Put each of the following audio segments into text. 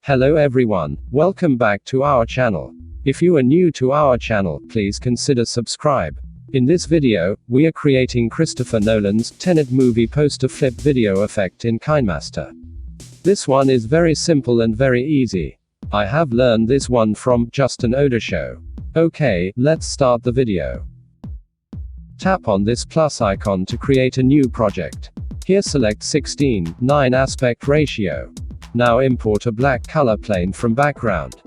Hello everyone, welcome back to our channel. If you are new to our channel, please consider subscribe. In this video, we are creating Christopher Nolan's Tenet movie poster flip video effect in Kinemaster. This one is very simple and very easy. I have learned this one from Justin Show. Okay, let's start the video. Tap on this plus icon to create a new project. Here select 16:9 aspect ratio. Now import a black color plane from background.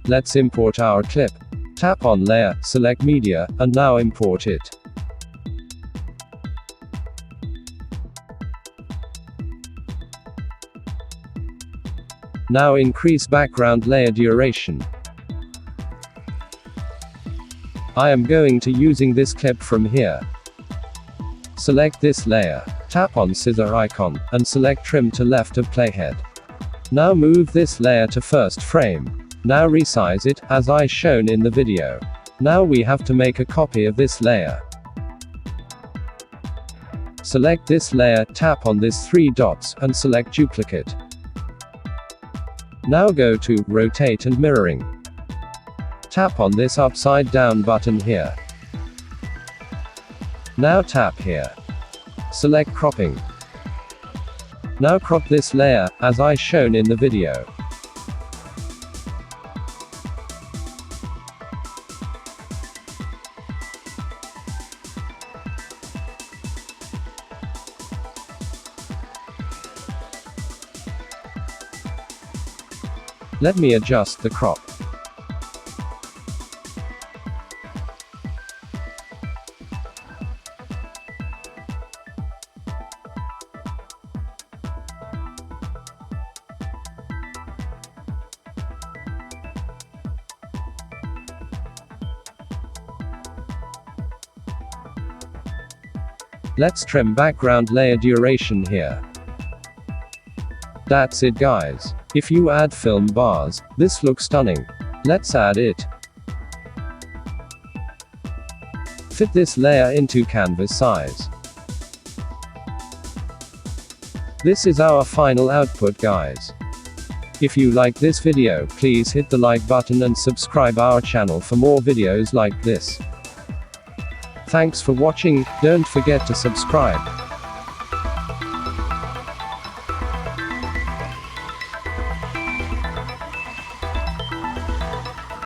Let's import our clip. Tap on layer, select media, and now import it. Now increase background layer duration. I am going to using this clip from here. Select this layer. Tap on scissor icon, and select trim to left of playhead. Now move this layer to first frame. Now resize it, as I shown in the video. Now we have to make a copy of this layer. Select this layer, tap on this 3 dots, and select duplicate. Now go to rotate and mirroring. Tap on this upside down button here. Now tap here. Select cropping. Now crop this layer, as I shown in the video. Let me adjust the crop. Let's trim background layer duration here. That's it guys. If you add film bars, this looks stunning. Let's add it. Fit this layer into canvas size. This is our final output guys. If you like this video, please hit the like button and subscribe our channel for more videos like this. Thanks for watching, don't forget to subscribe.